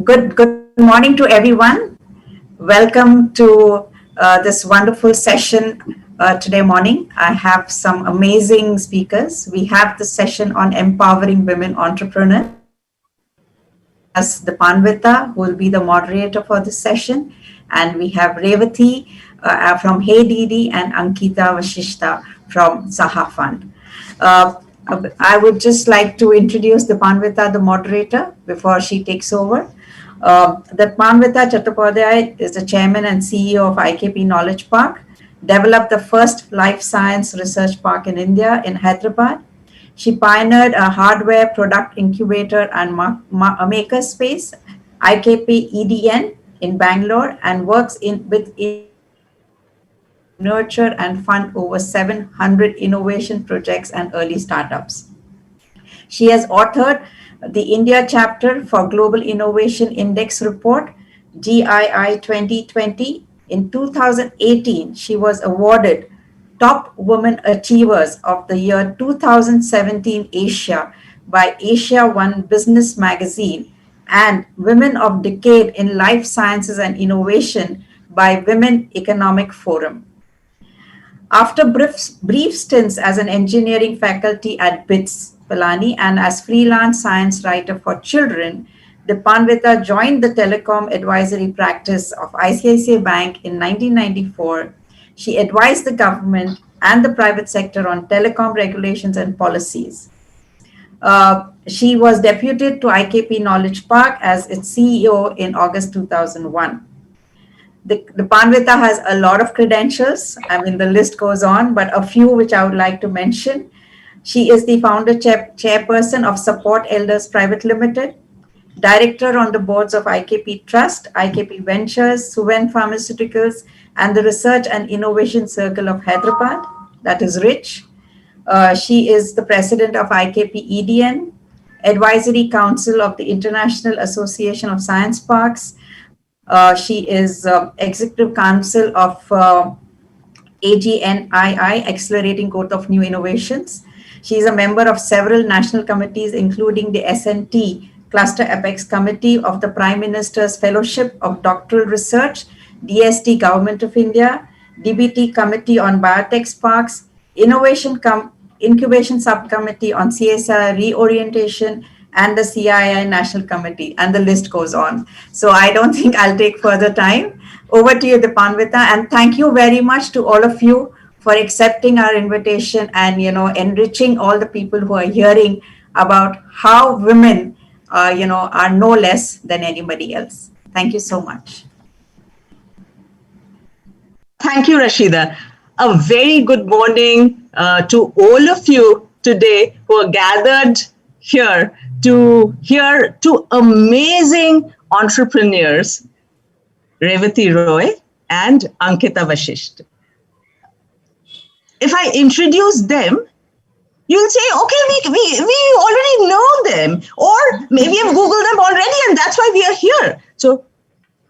Good morning to everyone. Welcome to this wonderful session today morning. I have some amazing speakers. We have the session on empowering women entrepreneurs. We have with us Dipanvita, who will be the moderator for this session, and we have Revati from Hey Didi and Ankita Vashishta from Saha Fund. Uh, I would just like to introduce Dipanvita, the moderator, before she takes over. Dipanvita Chattopadhyay is the chairman and CEO of IKP Knowledge Park, developed the first life science research park in India in Hyderabad. She pioneered a hardware product incubator and maker space, IKP EDN, in Bangalore, and works with Indian universities to nurture and fund over 700 innovation projects and early startups. She has authored the India chapter for Global Innovation Index Report, GII 2020. In 2018, she was awarded Top Women Achievers of the Year 2017 Asia by Asia One Business Magazine and Women of Decade in Life Sciences and Innovation by Women Economic Forum. After brief stints as an engineering faculty at BITS, Pilani, and as freelance science writer for children, Dipanvita joined the telecom advisory practice of ICICI Bank in 1994. She advised the government and the private sector on telecom regulations and policies. She was deputed to IKP Knowledge Park as its CEO in August 2001. The Panvita has a lot of credentials. I mean, the list goes on, but a few which I would like to mention. She is the founder chairperson of Support Elders Private Limited, director on the boards of IKP Trust, IKP Ventures, Suven Pharmaceuticals, and the Research and Innovation Circle of Hyderabad, that is RICH. She is the president of IKP EDN, Advisory Council of the International Association of Science Parks. She is Executive Council of AGNII, Accelerating Growth of New Innovations. She is a member of several national committees, including the SNT Cluster Apex Committee of the Prime Minister's Fellowship of Doctoral Research, DST Government of India, DBT Committee on Biotech Parks, Incubation Subcommittee on CSR Reorientation, and the CII National Committee, and the list goes on. So I don't think I'll take further time. Over to you, Dipanvita, and thank you very much to all of you for accepting our invitation and enriching all the people who are hearing about how women, are no less than anybody else. Thank you so much. Thank you, Rashida. A very good morning to all of you today who are gathered here to hear two amazing entrepreneurs, Revati Roy and Ankita Vashisht. If I introduce them, you'll say, okay, we already know them, or maybe I've Googled them already and that's why we are here. So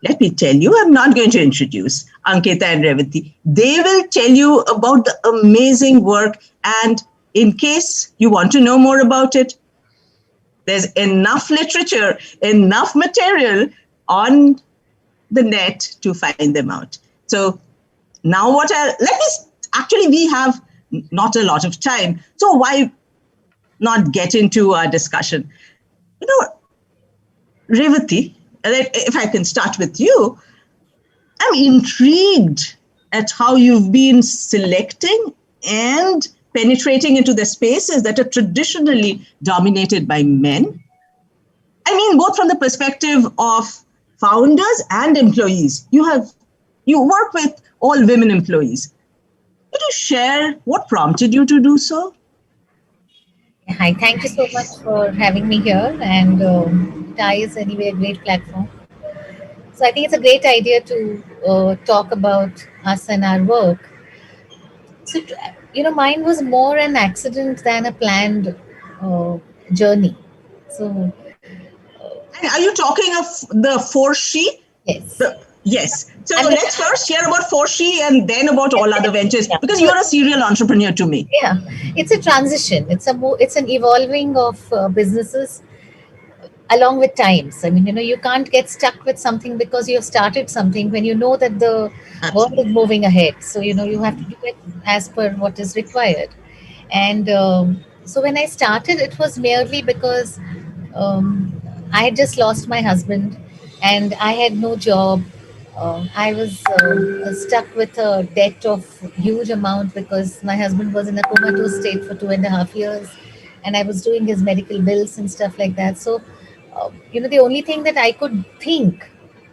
let me tell you, I'm not going to introduce Ankita and Revati. They will tell you about the amazing work, and in case you want to know more about it, there's enough literature, enough material on the net to find them out. So now we have not a lot of time. So why not get into our discussion? Revati, if I can start with you, I'm intrigued at how you've been selecting and penetrating into the spaces that are traditionally dominated by men. I mean, both from the perspective of founders and employees. You work with all women employees. Could you share what prompted you to do so? Hi, thank you so much for having me here. And TAI is anyway a great platform. So I think it's a great idea to talk about us and our work. So, mine was more an accident than a planned journey. So, and are you talking of the 4She? Yes. Yes. So let's first hear about 4She and then about all other ventures, because you're a serial entrepreneur to me. Yeah, it's a transition. It's an evolving of businesses. along with times. I mean, you can't get stuck with something because you have started something when you know that the world is Absolutely. moving ahead. So, you have to do it as per what is required. And so when I started, it was merely because I had just lost my husband and I had no job. I was stuck with a debt of huge amount because my husband was in a comatose state for 2.5 years, and I was doing his medical bills and stuff like that. So, the only thing that I could think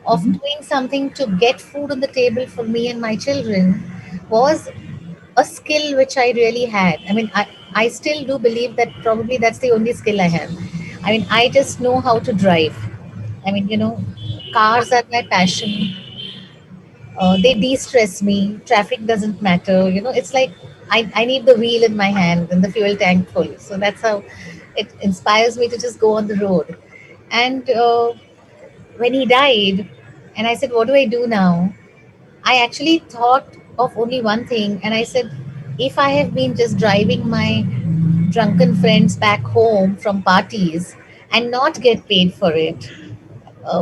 of Mhm. doing something to get food on the table for me and my children was a skill which I really had. I mean, I still do believe that probably that's the only skill I have. I mean, I just know how to drive. I mean, cars are my passion. They de-stress me. Traffic doesn't matter. It's like I need the wheel in my hand and the fuel tank full. So that's how it inspires me to just go on the road. And when he died, and I said, what do I do now? I actually thought of only one thing, and I said, if I have been just driving my drunken friends back home from parties and not get paid for it,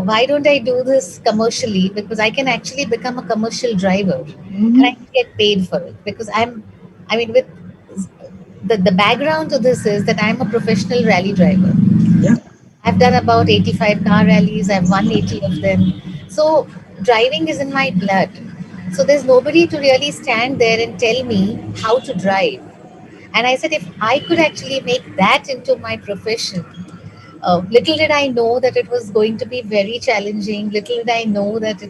why don't I do this commercially? Because I can actually become a commercial driver and I Mhm. can get paid for it. Because I mean, with the background to this is that I'm a professional rally driver. Yeah. I've done about 85 car rallies. I've won 80 of them. So driving is in my blood. So there's nobody to really stand there and tell me how to drive. And I said, if I could actually make that into my profession, little did I know that it was going to be very challenging. Little did I know that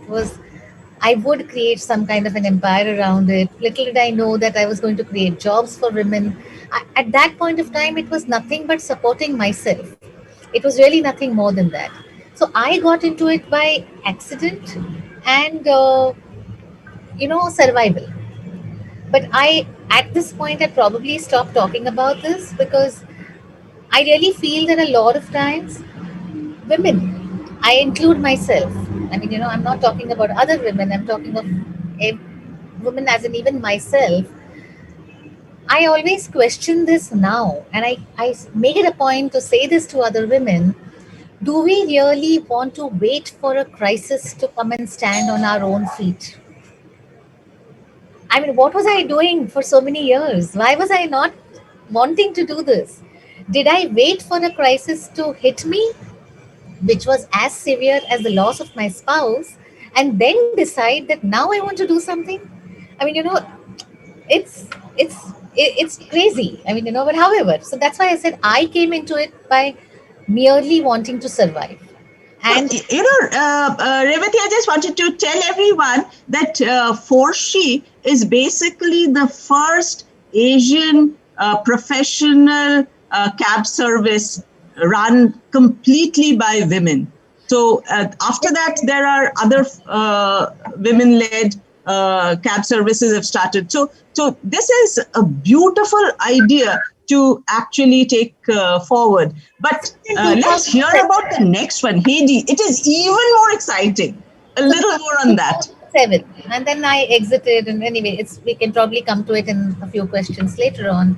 I would create some kind of an empire around it. Little did I know that I was going to create jobs for women. At that point of time, it was nothing but supporting myself. It was really nothing more than that. So I got into it by accident and, survival. But at this point, I probably stopped talking about this because I really feel that a lot of times women, I include myself. I mean, I'm not talking about other women, I'm talking of a woman as in even myself. I always question this now, and I make it a point to say this to other women. Do we really want to wait for a crisis to come and stand on our own feet? I mean, what was I doing for so many years? Why was I not wanting to do this? Did I wait for a crisis to hit me, which was as severe as the loss of my spouse, and then decide that now I want to do something? I mean, it's it's it's crazy. I mean, but however, so that's why I said I came into it by merely wanting to survive. So, And Revati, I just wanted to tell everyone that Forshi is basically the first Asian professional cab service run completely by women. So, after that, there are other women led cab services have started. So, this is a beautiful idea to actually take forward. But in let's hear 2007, about the next one, Haiti. It is even more exciting. A so little more on that. 2007, and then I exited. And anyway, we can probably come to it in a few questions later on.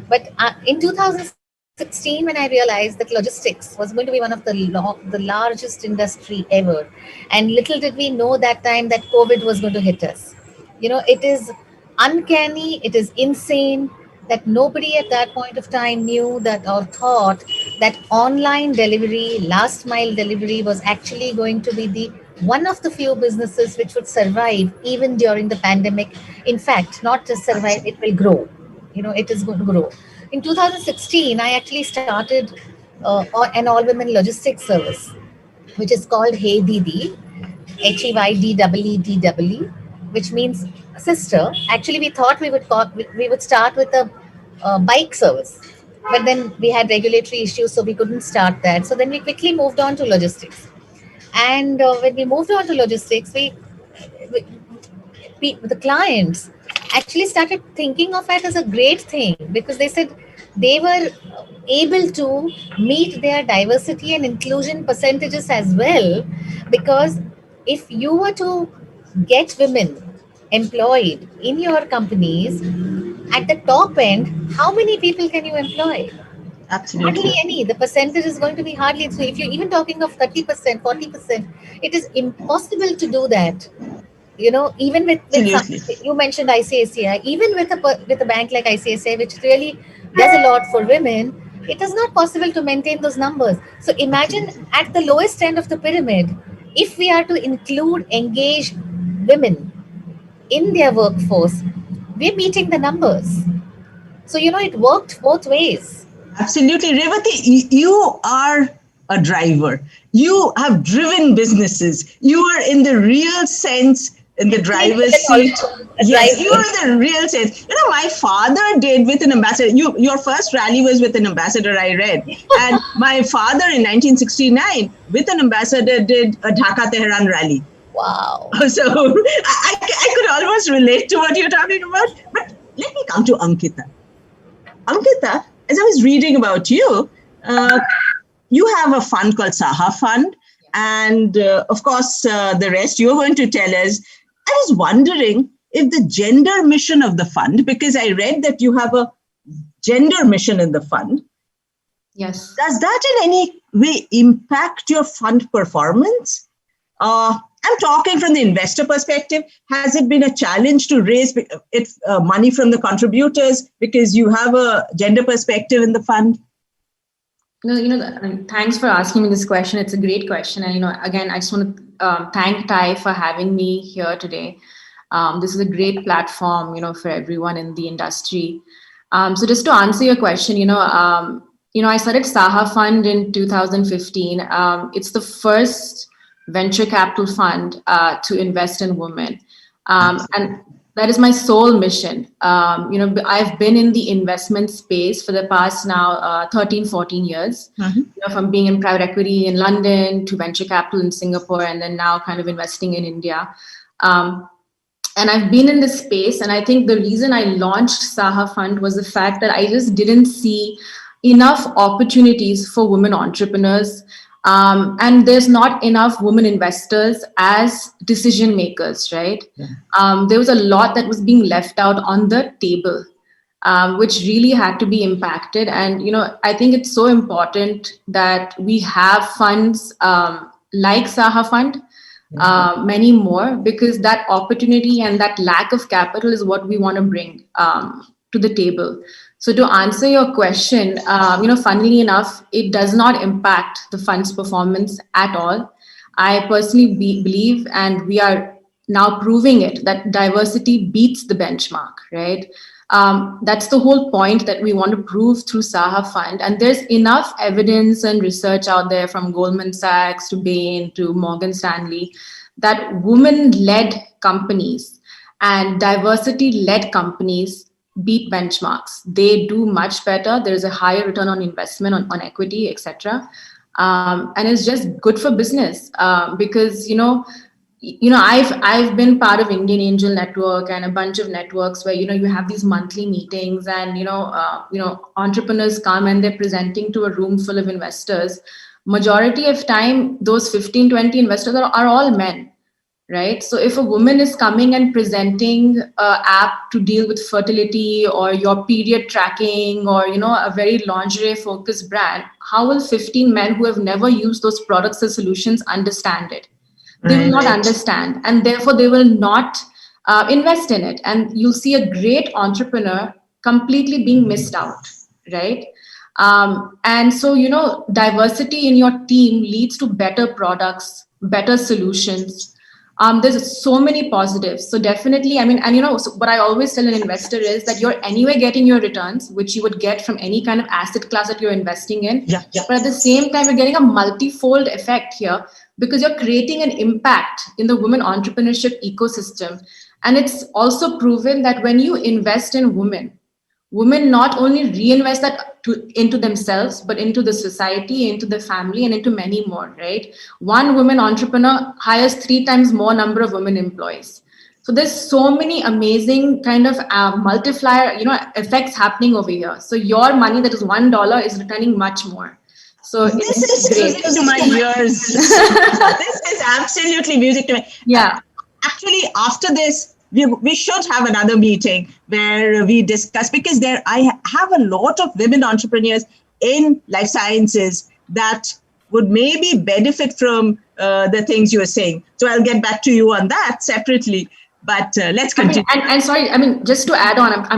But in 2016, when I realized that logistics was going to be one of the largest industry ever, and little did we know that time that COVID was going to hit us. It is uncanny, it is insane that nobody at that point of time knew that or thought that online delivery, last mile delivery was actually going to be the one of the few businesses which would survive even during the pandemic. In fact, not just survive, it will grow. It is going to grow. In 2016, I actually started an all women logistics service which is called Hey Didi, HEYDEEDEE, which means sister. Actually, we thought we would start with a bike service, but then we had regulatory issues, so we couldn't start that. So then we quickly moved on to logistics. And when we moved on to logistics, the clients actually started thinking of it as a great thing because they said they were able to meet their diversity and inclusion percentages as well, because if you were to get women employed in your companies at the top end, how many people can you employ? Absolutely. Hardly any. The percentage is going to be hardly. So if you're even talking of 30%, 40%, it is impossible to do that. Even with some, Absolutely. you mentioned ICICI, even with a bank like ICICI, which really does a lot for women, it is not possible to maintain those numbers. So imagine Absolutely. at the lowest end of the pyramid, if we are to include engaged women in their workforce, we're meeting the numbers. So it worked both ways. Absolutely. Revati, you are a driver. You have driven businesses. You are in the real sense in the Clean driver's women seat. also, a Yes, you driver. are in the real sense. My father did with an ambassador. Your first rally was with an ambassador, I read. And my father in 1969, with an ambassador, did a Dhaka Tehran rally. Wow. So I could almost relate to what you're talking about. But let me come to Ankita. Ankita, as I was reading about you, you have a fund called Saha Fund. And of course, the rest you're going to tell us. I was wondering if the gender mission of the fund, because I read that you have a gender mission in the fund, Yes. does that in any way impact your fund performance? I'm talking from the investor perspective. Has it been a challenge to raise money from the contributors because you have a gender perspective in the fund? No, thanks for asking me this question. It's a great question. And, again, I just want to thank Ty for having me here today. This is a great platform, for everyone in the industry. So just to answer your question, I started Saha Fund in 2015. It's the first venture capital fund to invest in women. And that is my sole mission. I've been in the investment space for the past now 13, 14 years. From being in private equity in London to venture capital in Singapore, and then now kind of investing in India. And I've been in this space, and I think the reason I launched Saha Fund was the fact that I just didn't see enough opportunities for women entrepreneurs. And there's not enough women investors as decision makers, right? Yeah. There was a lot that was being left out on the table, which really had to be impacted. And, I think it's so important that we have funds like Saha Fund, many more, because that opportunity and that lack of capital is what we want to bring to the table. So to answer your question, funnily enough, it does not impact the fund's performance at all. I personally believe, and we are now proving it, that diversity beats the benchmark, right? That's the whole point that we want to prove through Saha Fund. And there's enough evidence and research out there from Goldman Sachs to Bain to Morgan Stanley that women-led companies and diversity-led companies beat benchmarks. They do much better. There's a higher return on investment on equity, etc. And it's just good for business because, I've been part of Indian Angel Network and a bunch of networks where, you have these monthly meetings and, entrepreneurs come and they're presenting to a room full of investors. Majority of time, those 15, 20 investors are all men. Right. So if a woman is coming and presenting an app to deal with fertility or your period tracking or, a very lingerie focused brand, how will 15 men who have never used those products or solutions understand it? They will not understand, and therefore they will not invest in it. And you'll see a great entrepreneur completely being missed out. Right. And so, diversity in your team leads to better products, better solutions. There's so many positives. So definitely, so what I always tell an investor is that you're anyway getting your returns, which you would get from any kind of asset class that you're investing in. Yeah. But at the same time, you're getting a multifold effect here because you're creating an impact in the women entrepreneurship ecosystem. And it's also proven that when you invest in women not only reinvest that into themselves, but into the society, into the family, and into many more, right? One woman entrepreneur hires 3 times more number of women employees. So there's so many amazing kind of multiplier, effects happening over here. So your money that is $1 is returning much more. So this is music to my ears. This is absolutely music to me. Yeah. Actually, after this, we should have another meeting where we discuss, because I have a lot of women entrepreneurs in life sciences that would maybe benefit from the things you are saying. So I'll get back to you on that separately. But let's continue. And sorry, just to add on,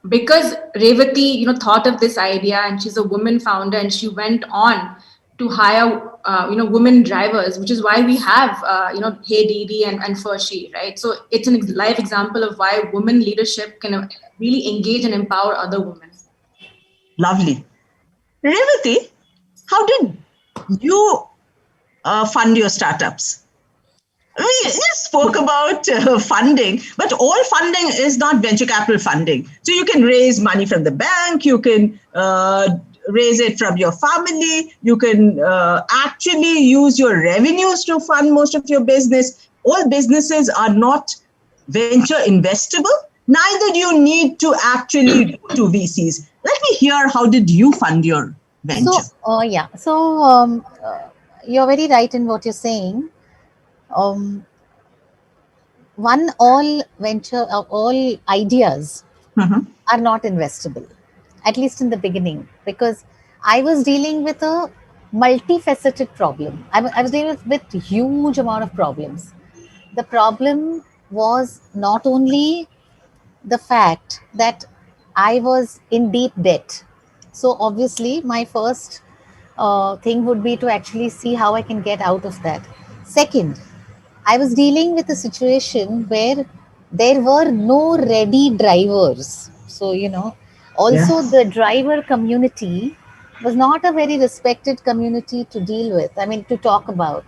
because Revati, thought of this idea, and she's a woman founder, and she went on to hire, women drivers, which is why we have, Hey Didi and Fershi, right? So it's a live example of why women leadership can really engage and empower other women. Lovely. Revati, how did you fund your startups? We just spoke about funding, but all funding is not venture capital funding. So you can raise money from the bank, you can raise it from your family, you can actually use your revenues to fund most of your business. All businesses are not venture investable, neither do you need to actually go to VCs. Let me hear, how did you fund your venture? So you're very right in what you're saying. All ideas are not investable, at least in the beginning, because I was dealing with a multifaceted problem. I was dealing with huge amount of problems. The problem was not only the fact that I was in deep debt. So obviously, my first thing would be to actually see how I can get out of that. Second, I was dealing with a situation where there were no ready drivers. So, also the driver community was not a very respected community to deal with. I mean, to talk about.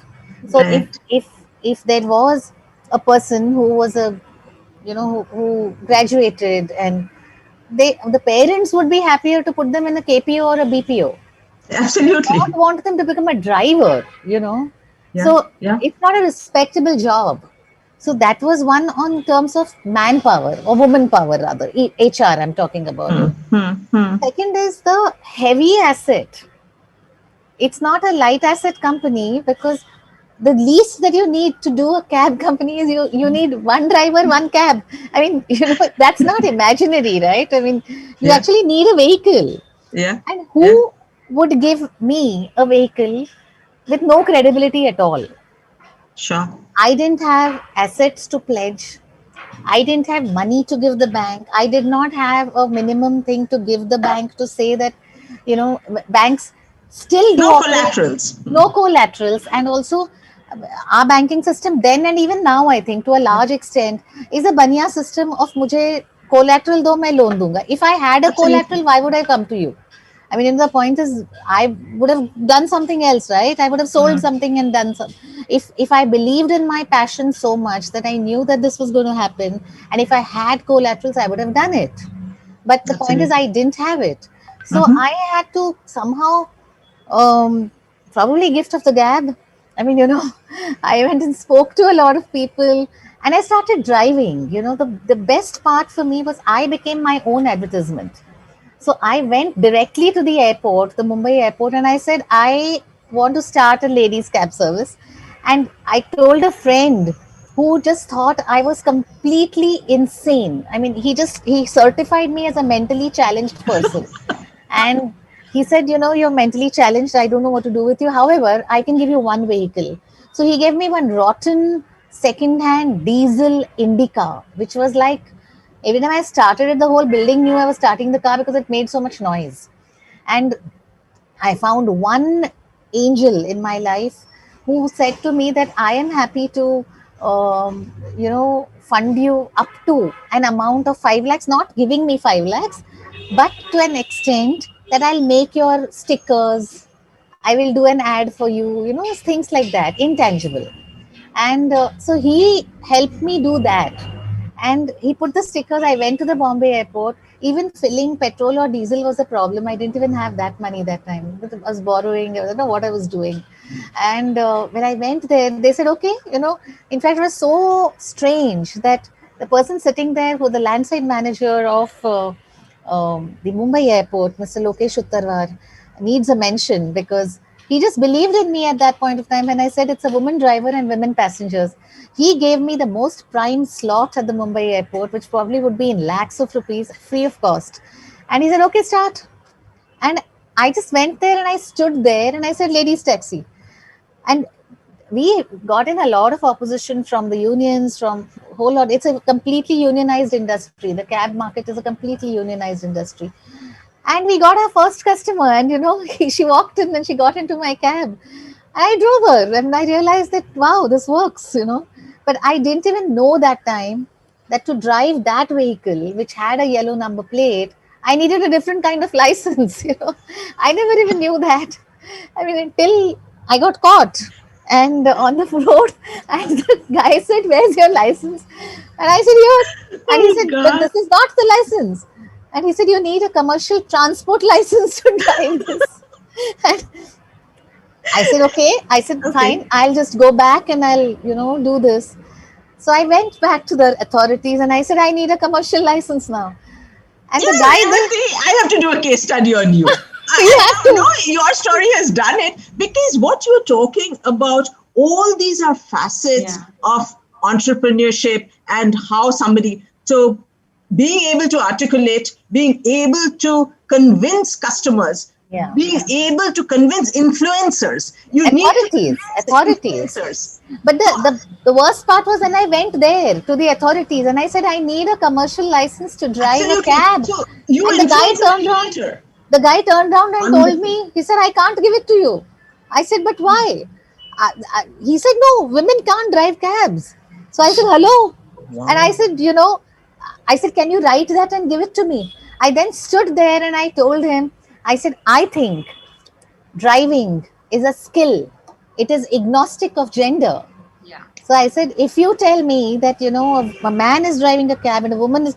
So if there was a person who was who graduated, and the parents would be happier to put them in a KPO or a BPO. Absolutely. Not want them to become a driver. Yeah, So yeah. it's not a respectable job. So that was one on terms of manpower, or woman power rather, HR I'm talking about. Second is the heavy asset. It's not a light asset company, because the least that you need to do a cab company is you need one driver, one cab. I mean, that's not imaginary, right? I mean, you Yeah. actually need a vehicle. Yeah. And who would give me a vehicle with no credibility at all? Sure. I didn't have assets to pledge. I didn't have money to give the bank. I did not have a minimum thing to give the bank to say that, banks still do No operate collaterals. no collaterals. And also, our banking system then and even now, I think to a large extent, is a banya system of mujhe collateral do, main loan dunga. If I had a Absolutely. collateral, why would I come to you? I mean, the point is, I would have done something else, right? I would have sold something and done some. If I believed in my passion so much that I knew that this was going to happen, and if I had collaterals, I would have done it. But the point is, Absolutely. I didn't have it, so I had to somehow, probably gift of the gab. I mean, I went and spoke to a lot of people, and I started driving. The best part for me was I became my own advertisement. So I went directly to the airport, the Mumbai airport, and I said, I want to start a ladies' cab service. And I told a friend who just thought I was completely insane. I mean, he certified me as a mentally challenged person. And he said, you're mentally challenged. I don't know what to do with you. However, I can give you one vehicle. So he gave me one rotten second-hand diesel Indica, which was like, every time I started it, the whole building knew I was starting the car because it made so much noise. And I found one angel in my life who said to me that I am happy to, fund you up to an amount of 5 lakhs, not giving me 5 lakhs, but to an extent that I'll make your stickers, I will do an ad for you, things like that, intangible. And so he helped me do that. And he put the stickers. I went to the Bombay airport. Even filling petrol or diesel was a problem. I didn't even have that money that time. I was borrowing. I don't know what I was doing. And when I went there, they said, okay, in fact, it was so strange that the person sitting there, who the landside manager of the Mumbai airport, Mr. Lokesh Uttarwar, needs a mention, because he just believed in me at that point of time when I said it's a woman driver and women passengers. He gave me the most prime slot at the Mumbai airport, which probably would be in lakhs of rupees, free of cost. And he said, okay, start. And I just went there and I stood there and I said, ladies taxi. And we got in a lot of opposition from the unions, from whole lot. It's a completely unionized industry. The cab market is a completely unionized industry. And we got our first customer, and she walked in and she got into my cab. I drove her, and I realized that wow, this works. But I didn't even know that time that to drive that vehicle, which had a yellow number plate, I needed a different kind of license. I never even knew that. I mean, until I got caught and on the road, and the guy said, "Where's your license?" And I said, "Here." And he Oh said, "But God. this is not the license." And he said, "You need a commercial transport license to drive this." And I said, "Okay." I said, "Fine, Okay. I'll just go back and I'll do this." So I went back to the authorities and I said, "I need a commercial license now." And the Yeah, guy, Revati, I have to do a case study on you. you have No, to. your story has done it because what you're talking about, all these are facets Yeah. of entrepreneurship and how somebody, so being able to articulate, being able to convince customers, Yeah. being able to convince influencers. You need to Authorities. convince the influencers. But So, the worst part was when I went there to the authorities and I said, I need a commercial license to drive a absolutely. cab. So you And influence a mediator. the guy turned around and told Wonderful. me, he said, I can't give it to you. I said, but why? He said, no, women can't drive cabs. So I said, hello. And I Wow. said, I said, can you write that and give it to me? I then stood there and I told him, I said, I think driving is a skill. It is agnostic of gender. Yeah. So I said, if you tell me that a man is driving a cab and a woman is,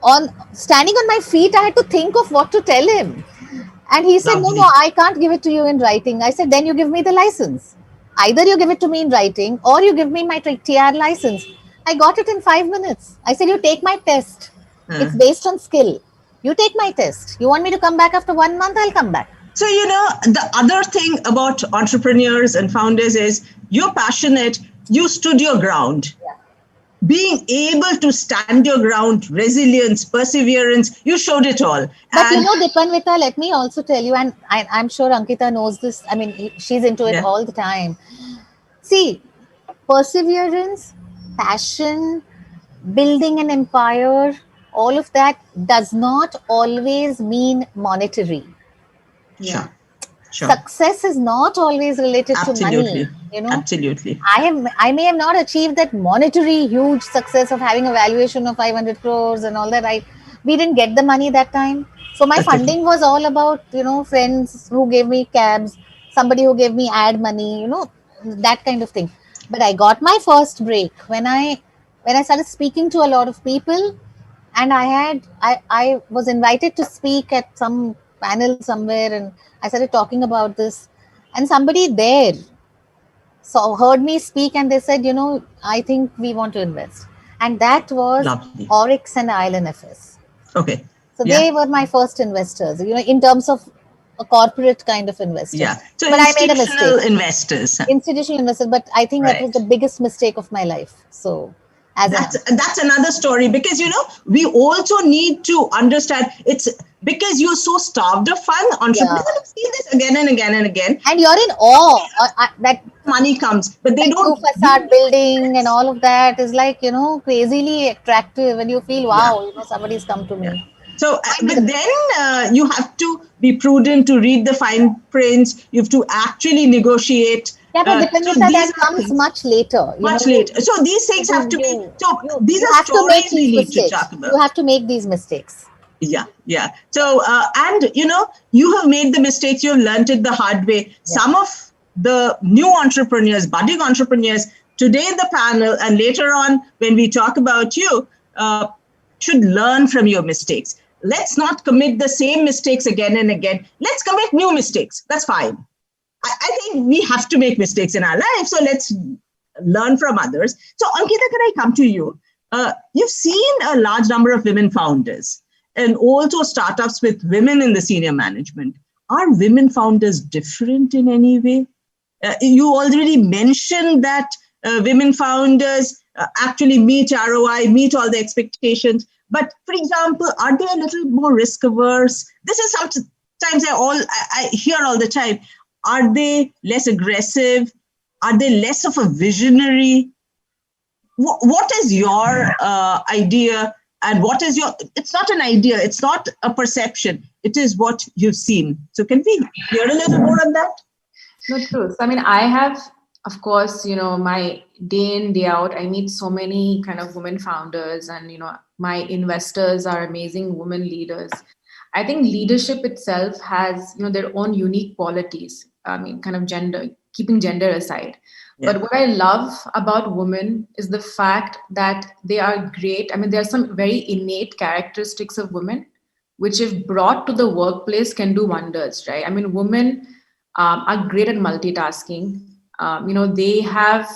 on standing on my feet, I had to think of what to tell him. And he said, no, no, Lovely. I can't give it to you in writing. I said, then you give me the license. Either you give it to me in writing or you give me my TR license. I got it in 5 minutes. I said, you take my test. Uh, It's based on skill. You take my test. You want me to come back after 1 month? I'll come back. So, the other thing about entrepreneurs and founders is you're passionate, you stood your ground. Being able to stand your ground, resilience, perseverance, you showed it all. But And Dipanvita, let me also tell you, and I'm sure Ankita knows this. I mean, she's into it yeah, all the time. See, perseverance, passion, building an empire, all of that does not always mean monetary. sure, sure. Success is not always related to money. Absolutely. Absolutely. I may have not achieved that monetary huge success of having a valuation of 500 crores and all that. We didn't get the money that time. So my Okay. funding was all about, friends who gave me cabs, somebody who gave me ad money, that kind of thing. But I got my first break when I started speaking to a lot of people, and I was invited to speak at some panel somewhere, and I started talking about this, and somebody there heard me speak, and they said, I think we want to invest. And that was Lovely. Oryx and ILNFS. Okay. So Yeah. they were my first investors, in terms of a corporate kind of investors. Yeah. So But I made a mistake. institutional investors. Institutional investor, but I think that was Right. the biggest mistake of my life. So That's another story because we also need to understand it's because you're so starved of fun. Entrepreneurs see this again and again and again. And you're in awe that Money comes, but they new don't. facade building and all of that is like, crazily attractive, and you feel, wow, somebody's come to me. Yeah. So, but then you have to be prudent to read the fine prints. You have to actually negotiate. Yeah, but Dipendita, that comes much later. Much later. So these things have to be. So these you are have to make stories we these need to mistakes. talk about. You have to make these mistakes. Yeah, yeah. So, and you have made the mistakes, you've learned it the hard way. Yeah. Some of the new entrepreneurs, budding entrepreneurs, today in the panel and later on when we talk about you, should learn from your mistakes. Let's not commit the same mistakes again and again. Let's commit new mistakes. That's fine. I think we have to make mistakes in our life. So let's learn from others. So, Ankita, can I come to you? You've seen a large number of women founders and also startups with women in the senior management. Are women founders different in any way? You already mentioned that women founders actually meet ROI, meet all the expectations. But for example, are they a little more risk averse? This is times I hear all the time, are they less aggressive? Are they less of a visionary? What is your idea, and what is your, it's not an idea, it's not a perception, it is what you've seen. So can we hear a little more on that? No, true. So, I mean, I have, of course, my day in, day out, I meet so many kind of women founders, and, my investors are amazing women leaders. I think leadership itself has, their own unique qualities. I mean, kind of keeping gender aside. Yeah. But what I love about women is the fact that they are great. I mean, there are some very innate characteristics of women, which if brought to the workplace can do wonders, right? I mean, women are great at multitasking. They have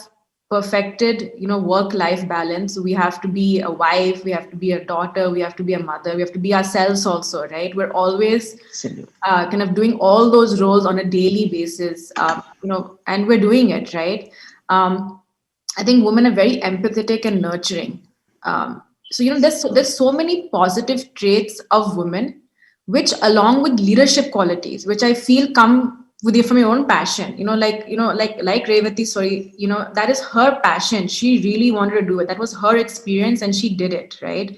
perfected, work-life balance. We have to be a wife, we have to be a daughter, we have to be a mother, we have to be ourselves also, right? We're always kind of doing all those roles on a daily basis, and we're doing it, right? I think women are very empathetic and nurturing. There's so many positive traits of women, which along with leadership qualities, which I feel come with you from your own passion, like Revati, sorry, that is her passion. She really wanted to do it. That was her experience and she did it, right?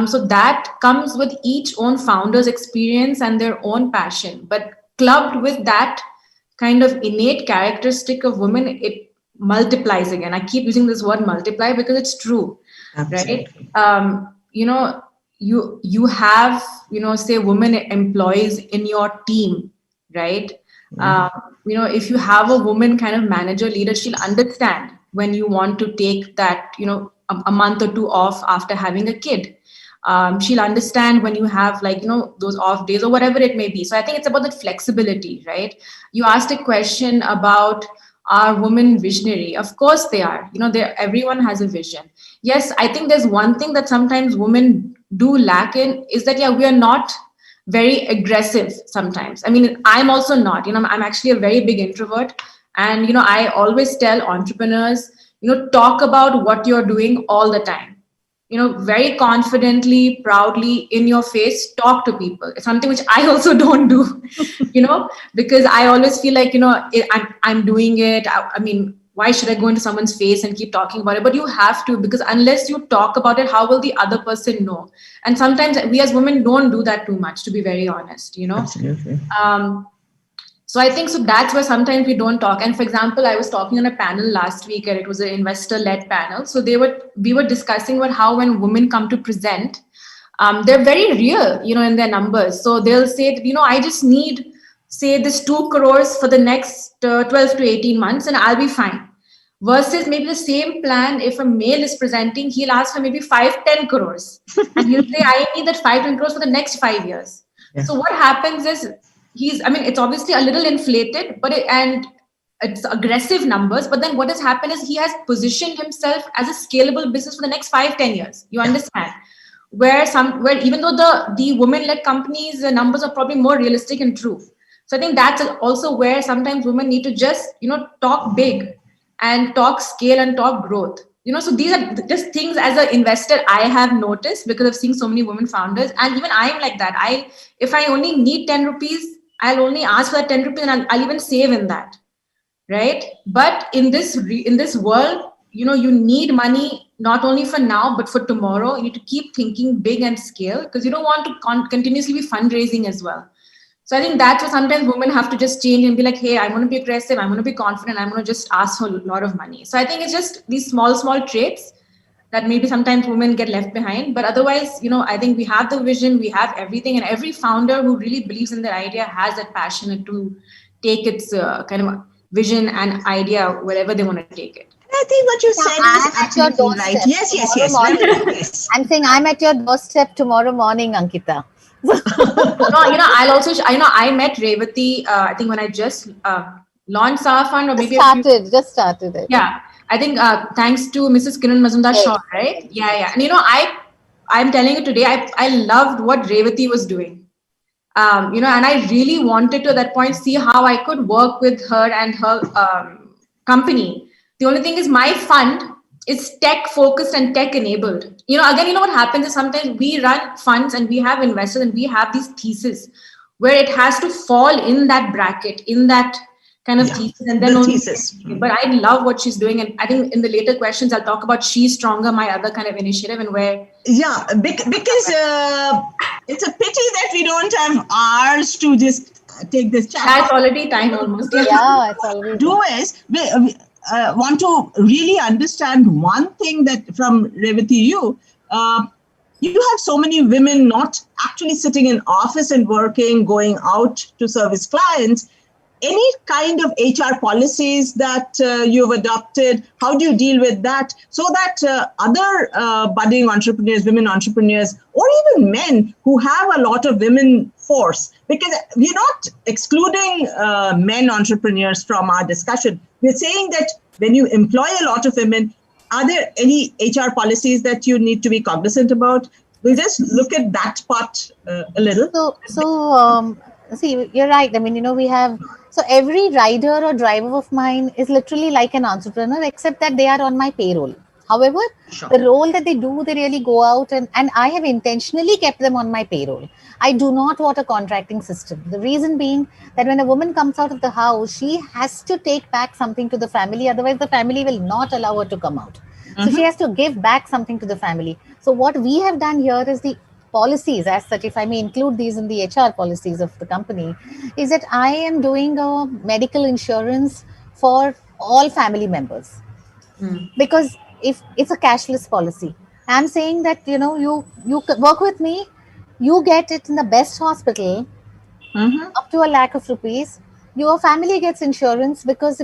So that comes with each own founder's experience and their own passion, but clubbed with that kind of innate characteristic of women, it multiplies again. I keep using this word multiply because it's true. Absolutely. Right? You have, say women employees in your team, right? If you have a woman kind of manager leader, she'll understand when you want to take that, a month or two off after having a kid. She'll understand when you have those off days or whatever it may be. So I think it's about that flexibility, right? You asked a question about, are women visionary? Of course they are. Everyone has a vision. Yes, I think there's one thing that sometimes women do lack in is that, we are not very aggressive sometimes. I mean, I'm also not, I'm actually a very big introvert. And, I always tell entrepreneurs, talk about what you're doing all the time. Very confidently, proudly, in your face, talk to people. It's something which I also don't do, because I always feel like, I'm doing it. I mean, why should I go into someone's face and keep talking about it? But you have to, because unless you talk about it, how will the other person know? And sometimes we as women don't do that too much, to be very honest, Absolutely. So I think, so that's where sometimes we don't talk. And for example, I was talking on a panel last week and it was an investor-led panel. So we were discussing about how when women come to present, they're very real, in their numbers. So they'll say that, I just need, say, this 2 crores for the next 12 to 18 months and I'll be fine. Versus maybe the same plan, if a male is presenting, he'll ask for maybe 5-10 crores. And he'll say, I need that 5-10 crores for the next 5 years. Yeah. So what happens is, it's obviously a little inflated, and it's aggressive numbers. But then what has happened is he has positioned himself as a scalable business for the next 5-10 years. You understand? Where even though the women-led companies, the numbers are probably more realistic and true. So I think that's also where sometimes women need to just, talk big and talk scale and talk growth. So these are just things as an investor I have noticed because I've seen so many women founders, and even I'm like that. If I only need 10 rupees, I'll only ask for that 10 rupees and I'll even save in that, right? But in this world, you need money not only for now but for tomorrow. You need to keep thinking big and scale because you don't want to continuously be fundraising as well. So I think that's where sometimes women have to just change and be like, hey, I want to be aggressive, I want to be confident, I want to just ask for a lot of money. So I think it's just these small traits that maybe sometimes women get left behind. But otherwise, I think we have the vision, we have everything, and every founder who really believes in their idea has that passion to take its kind of vision and idea wherever they want to take it. I think what you said is absolutely right. Yes. Yes. I'm saying I'm at your doorstep tomorrow morning, Ankita. No, I'll also, I met Revati, I think when I just launched our fund, or maybe just started it. Yeah. I think thanks to Mrs. Kiran Mazumdar-Shaw, right? Yeah. And I'm telling you today, I loved what Revati was doing. And I really wanted to at that point see how I could work with her and her company. The only thing is my fund is tech focused and tech enabled. Again, what happens is sometimes we run funds and we have investors and we have these theses where it has to fall in that bracket, in that kind of thesis, and then the only. thesis. But I love what she's doing, and I think in the later questions I'll talk about She's Stronger, my other kind of initiative, and where. Yeah, because it's a pity that we don't have hours to just take this chat. That's already time almost. Yeah, it's already. Do is we want to really understand one thing that from Revati, you have so many women not actually sitting in office and working, going out to service clients. Any kind of HR policies that you've adopted? How do you deal with that so that other budding entrepreneurs, women entrepreneurs, or even men who have a lot of women force, because we're not excluding men entrepreneurs from our discussion. We're saying that when you employ a lot of women, are there any HR policies that you need to be cognizant about? We'll just look at that part a little. See, you're right. I mean, we have, so every rider or driver of mine is literally like an entrepreneur, except that they are on my payroll. However, the role that they do, they really go out and I have intentionally kept them on my payroll. I do not want a contracting system. The reason being that when a woman comes out of the house, she has to take back something to the family. Otherwise, the family will not allow her to come out. So she has to give back something to the family. So what we have done here is the policies as such, if I may include these in the HR policies of the company, is that I am doing a medical insurance for all family members. Because if it's a cashless policy, I'm saying that, you work with me, you get it in the best hospital, up to ₹1,00,000. Your family gets insurance because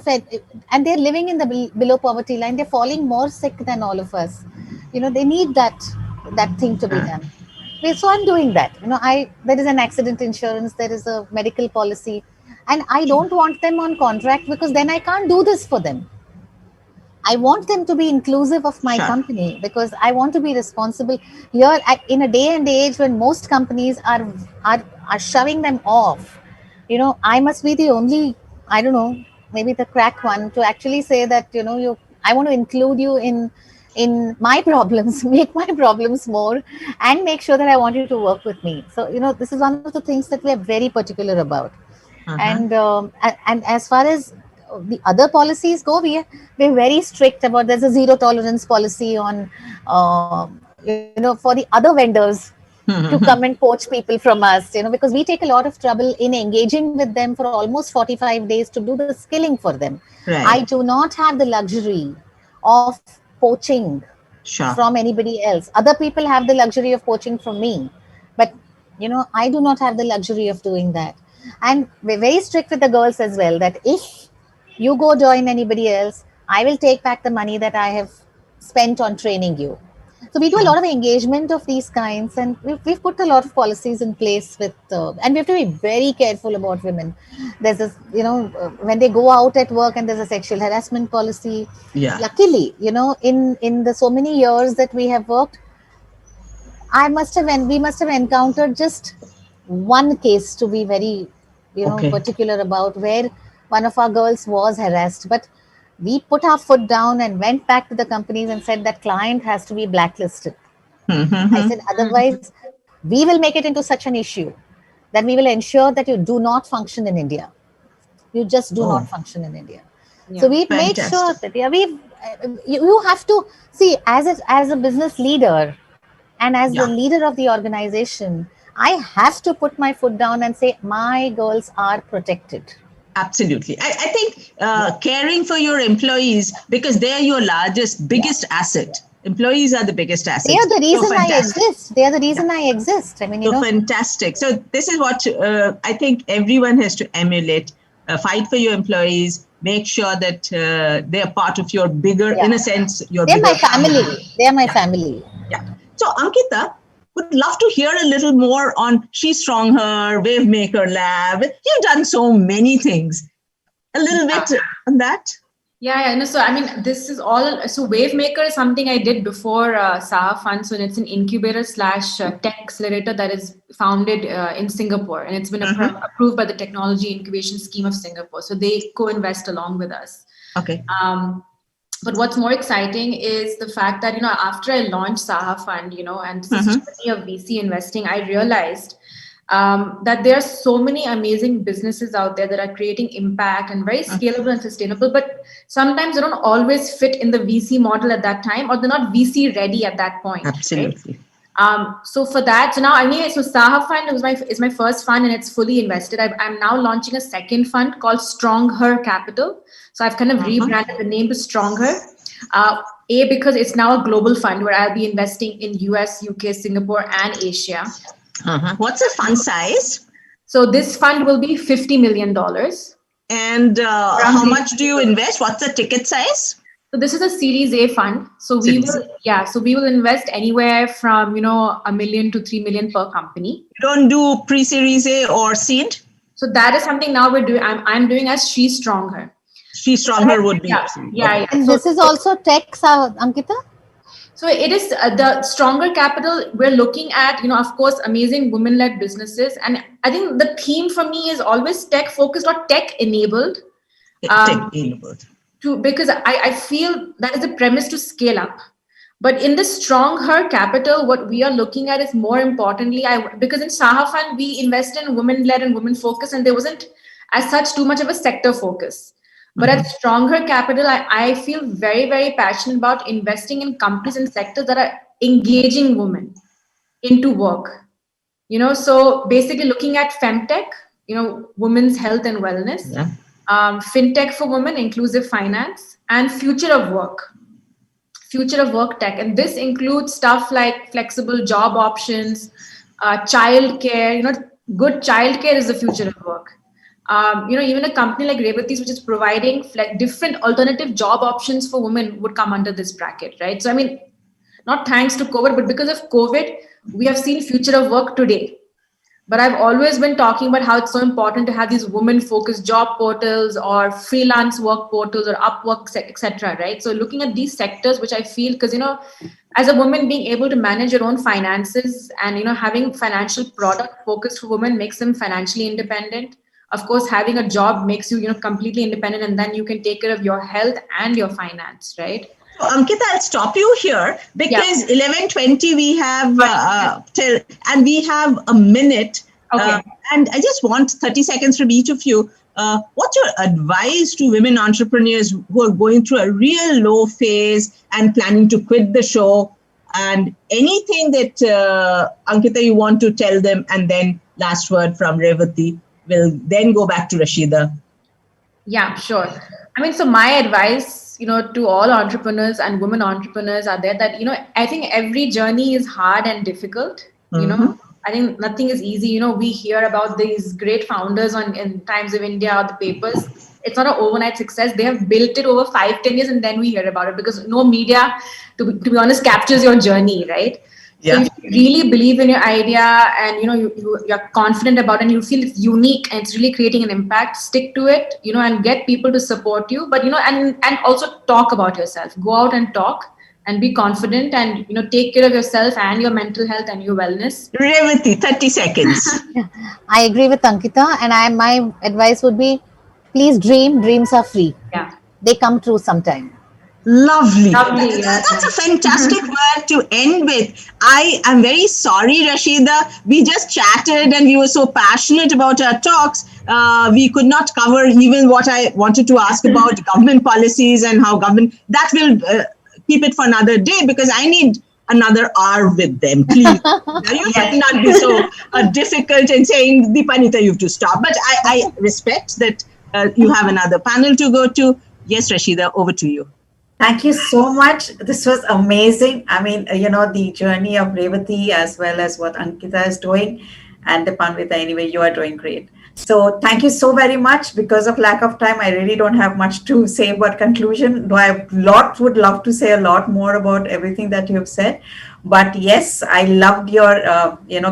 and they're living in the below poverty line. They're falling more sick than all of us. They need that thing to be done. So I'm doing that. There is an accident insurance, there is a medical policy, and I don't want them on contract because then I can't do this for them. I want them to be inclusive of my company because I want to be responsible here in a day and age when most companies are shoving them off. I must be the only, I don't know, maybe the crack one to actually say that, I want to include you in my problems, make my problems more, and make sure that I want you to work with me. So, this is one of the things that we are very particular about. And as far as the other policies go, we're very strict about. There's a zero tolerance policy on, for the other vendors to come and poach people from us. Because we take a lot of trouble in engaging with them for almost 45 days to do the skilling for them. Right. I do not have the luxury of poaching from anybody else. Other people have the luxury of poaching from me, but I do not have the luxury of doing that. And we're very strict with the girls as well, that if you go join anybody else, I will take back the money that I have spent on training you. So we do a lot of engagement of these kinds, and we've put a lot of policies in place with, and we have to be very careful about women. There's this, when they go out at work, and there's a sexual harassment policy. Yeah. Luckily, in the so many years that we have worked, we must have encountered just one case to be very, particular about, where one of our girls was harassed. But we put our foot down and went back to the companies and said that client has to be blacklisted. I said, otherwise, we will make it into such an issue that we will ensure that you do not function in India. You just do not function in India. Yeah. So we've made sure that you have to see, as a business leader and as the leader of the organization, I have to put my foot down and say my girls are protected. Absolutely. I think caring for your employees, because they're your biggest asset. Employees are the biggest asset. They are the reason I exist. They are the reason I exist. I mean, fantastic. So this is what I think everyone has to emulate. Fight for your employees. Make sure that they're part of your bigger, in a sense, they're my family. They are my family. Yeah. So Ankita, would love to hear a little more on She's Stronger, Wavemaker Lab. You've done so many things. A little bit on that. Yeah. So, I mean, this is all. So Wavemaker is something I did before Saha Fund. So it's an incubator / tech accelerator that is founded in Singapore. And it's been approved by the Technology Incubation Scheme of Singapore. So they co-invest along with us. Okay. But what's more exciting is the fact that, after I launched Saha Fund, and this is a journey of VC investing, I realized that there are so many amazing businesses out there that are creating impact and very scalable and sustainable, but sometimes they don't always fit in the VC model at that time, or they're not VC ready at that point. Absolutely. Right? So for that, so now anyway, so Saha Fund is my first fund and it's fully invested. I'm now launching a second fund called Strong Her Capital. So I've kind of rebranded the name to Strong Her. Because it's now a global fund where I'll be investing in US, UK, Singapore, and Asia. What's the fund size? So this fund will be $50 million. And how much do you invest? What's the ticket size? So this is a Series A fund. So we will invest anywhere from $1 million to $3 million per company. You don't do pre-Series A or seed? So that is something now we're doing. I'm doing as She Stronger. She Stronger would be. Yeah. And so, this is also tech, Ankita? So it is the Stronger Capital. We're looking at, of course, amazing women-led businesses. And I think the theme for me is always tech-focused or tech-enabled. Tech-enabled. Because I feel that is the premise to scale up. But in the Strong Her Capital, what we are looking at is more importantly, because in Saha Fund, we invest in women-led and women-focused, and there wasn't as such too much of a sector focus. But at Strong Her Capital, I feel very, very passionate about investing in companies and sectors that are engaging women into work. So basically looking at femtech, women's health and wellness. Yeah. Fintech for women, inclusive finance, and future of work tech. And this includes stuff like flexible job options, childcare. Good childcare is the future of work. Even a company like Revati's, which is providing different alternative job options for women, would come under this bracket, right? So, not thanks to COVID, but because of COVID, we have seen future of work today. But I've always been talking about how it's so important to have these women-focused job portals or freelance work portals or Upwork, etc. Right? So looking at these sectors, which I feel, because as a woman, being able to manage your own finances and having financial product focused for women makes them financially independent. Of course, having a job makes you completely independent, and then you can take care of your health and your finance, right? So, Ankita, I'll stop you here because 11:20 we have and we have a minute. Okay. And I just want 30 seconds from each of you. What's your advice to women entrepreneurs who are going through a real low phase and planning to quit the show? And anything that, Ankita, you want to tell them? And then last word from Revati. We'll then go back to Rashida. Yeah, sure. So my advice, to all entrepreneurs and women entrepreneurs are there that, I think every journey is hard and difficult. I think nothing is easy. We hear about these great founders in Times of India or the papers. It's not an overnight success. They have built it over 5-10 years, and then we hear about it because no media, to be honest, captures your journey, right? Yeah. So if you really believe in your idea and you're confident about it and you feel it's unique and it's really creating an impact, stick to it, and get people to support you. But and also talk about yourself. Go out and talk and be confident and take care of yourself and your mental health and your wellness. Revati, 30 seconds. I agree with Ankita, and my advice would be, please dream. Dreams are free. Yeah, they come true sometime. Lovely. That's a fantastic word to end with. I am very sorry, Rashida. We just chatted and we were so passionate about our talks. We could not cover even what I wanted to ask about government policies and how government, that will keep it for another day because I need another hour with them, please. Now, you might not be so difficult in saying, Deepanita, you have to stop. But I respect that you have another panel to go to. Yes, Rashida, over to you. Thank you so much. This was amazing. The journey of Revati as well as what Ankita is doing, and Deepanvita, anyway, you are doing great. So thank you so very much. Because of lack of time, I really don't have much to say about conclusion, though I would love to say a lot more about everything that you have said. But yes, I loved your,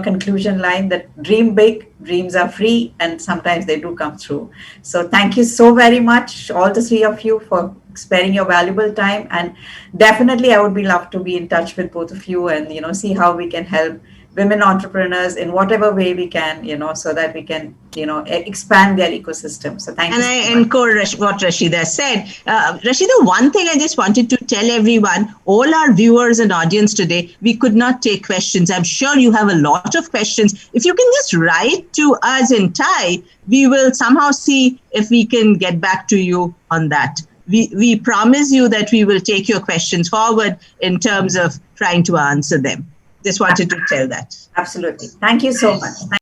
conclusion line that dream big, dreams are free, and sometimes they do come through. So thank you so very much, all the three of you, for sparing your valuable time. And definitely, I would love to be in touch with both of you and, see how we can help women entrepreneurs in whatever way we can, so that we can, expand their ecosystem. So thank you so And I much. encode what Rashida said. Rashida, one thing I just wanted to tell everyone, all our viewers and audience today, we could not take questions. I'm sure you have a lot of questions. If you can just write to us in Thai, we will somehow see if we can get back to you on that. We promise you that we will take your questions forward in terms of trying to answer them. Just wanted to tell that. Absolutely. Thank you so much.